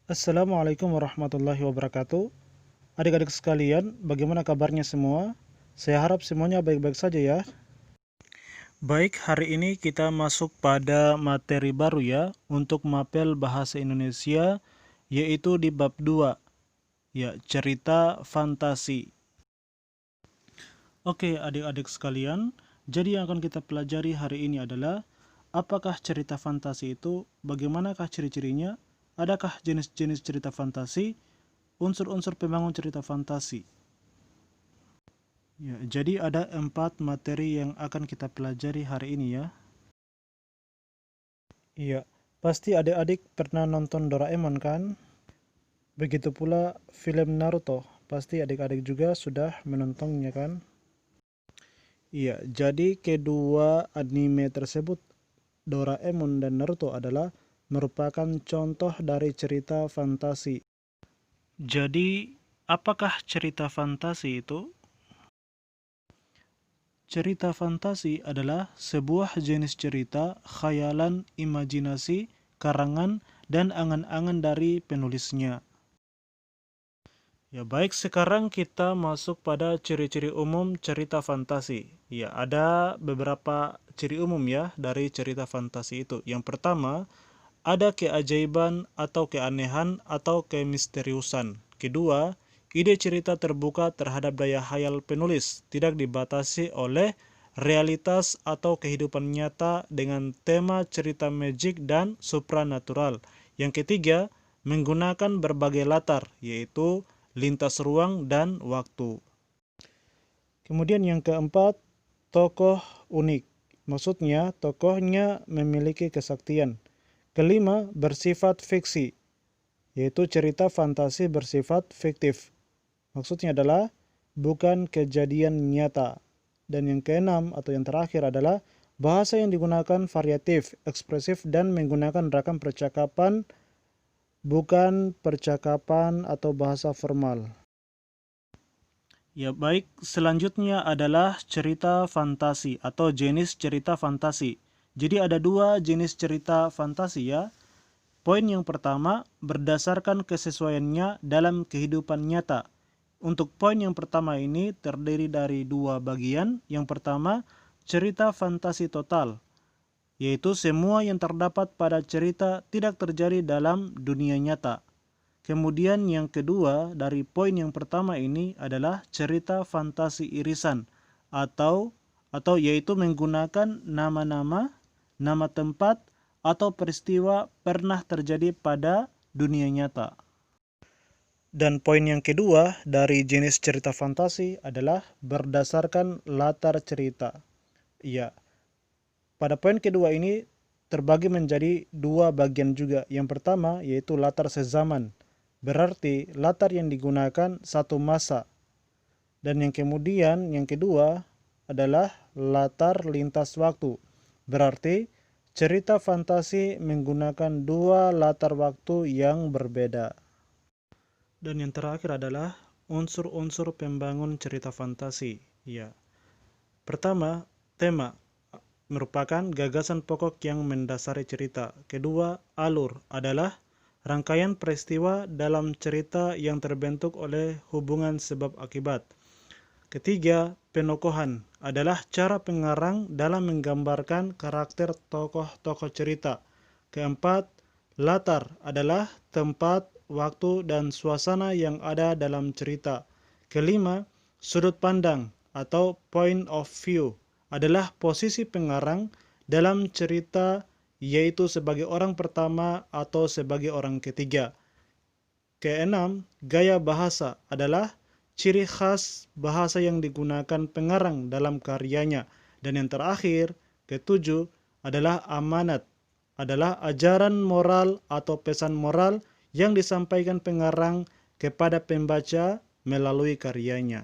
Assalamualaikum warahmatullahi wabarakatuh. Adik-adik sekalian, bagaimana kabarnya semua? Saya harap semuanya baik-baik saja ya. Baik, hari ini kita masuk pada materi baru ya untuk mapel bahasa Indonesia, yaitu di bab 2, ya, cerita fantasi. Oke, adik-adik sekalian, jadi yang akan kita pelajari hari ini adalah apakah cerita fantasi itu, bagaimanakah ciri-cirinya, adakah jenis-jenis cerita fantasi, unsur-unsur pembangun cerita fantasi. Ya, jadi ada 4 materi yang akan kita pelajari hari ini ya. Iya, pasti adik-adik pernah nonton Doraemon kan? Begitu pula film Naruto, pasti adik-adik juga sudah menontonnya kan? Iya, jadi kedua anime tersebut, Doraemon dan Naruto adalah merupakan contoh dari cerita fantasi. Jadi, apakah cerita fantasi itu? Cerita fantasi adalah sebuah jenis cerita, khayalan, imajinasi, karangan, dan angan-angan dari penulisnya. Ya baik, sekarang kita masuk pada ciri-ciri umum cerita fantasi. Ya, ada beberapa ciri umum ya dari cerita fantasi itu. Yang pertama, ada keajaiban atau keanehan atau kemisteriusan. Kedua, ide cerita terbuka terhadap daya hayal penulis, tidak dibatasi oleh realitas atau kehidupan nyata dengan tema cerita magic dan supranatural. Yang ketiga, menggunakan berbagai latar, yaitu lintas ruang dan waktu. Kemudian yang keempat, tokoh unik. Maksudnya, tokohnya memiliki kesaktian. Kelima, bersifat fiksi, yaitu cerita fantasi bersifat fiktif. Maksudnya adalah bukan kejadian nyata. Dan yang keenam atau yang terakhir adalah bahasa yang digunakan variatif, ekspresif, dan menggunakan ragam percakapan, bukan percakapan atau bahasa formal. Ya baik, selanjutnya adalah cerita fantasi atau jenis cerita fantasi. Jadi ada 2 jenis cerita fantasi ya. Poin yang pertama, berdasarkan kesesuaiannya dalam kehidupan nyata. Untuk poin yang pertama ini terdiri dari 2 bagian. Yang pertama, cerita fantasi total, yaitu semua yang terdapat pada cerita tidak terjadi dalam dunia nyata. Kemudian yang kedua dari poin yang pertama ini adalah cerita fantasi irisan atau yaitu menggunakan nama-nama, nama tempat, atau peristiwa pernah terjadi pada dunia nyata. Dan poin yang kedua dari jenis cerita fantasi adalah berdasarkan latar cerita. Iya, pada poin kedua ini terbagi menjadi 2 bagian juga. Yang pertama yaitu latar sezaman, berarti latar yang digunakan satu masa. Dan yang kemudian yang kedua adalah latar lintas waktu, berarti cerita fantasi menggunakan 2 latar waktu yang berbeda. Dan yang terakhir adalah unsur-unsur pembangun cerita fantasi. Ya. Pertama, tema merupakan gagasan pokok yang mendasari cerita. Kedua, alur adalah rangkaian peristiwa dalam cerita yang terbentuk oleh hubungan sebab akibat. Ketiga, penokohan adalah cara pengarang dalam menggambarkan karakter tokoh-tokoh cerita. Keempat, latar adalah tempat, waktu, dan suasana yang ada dalam cerita. Kelima, sudut pandang atau point of view adalah posisi pengarang dalam cerita, yaitu sebagai orang pertama atau sebagai orang ketiga. Keenam, gaya bahasa adalah ciri khas bahasa yang digunakan pengarang dalam karyanya. Dan yang terakhir, ketujuh, adalah amanat, adalah ajaran moral atau pesan moral yang disampaikan pengarang kepada pembaca melalui karyanya.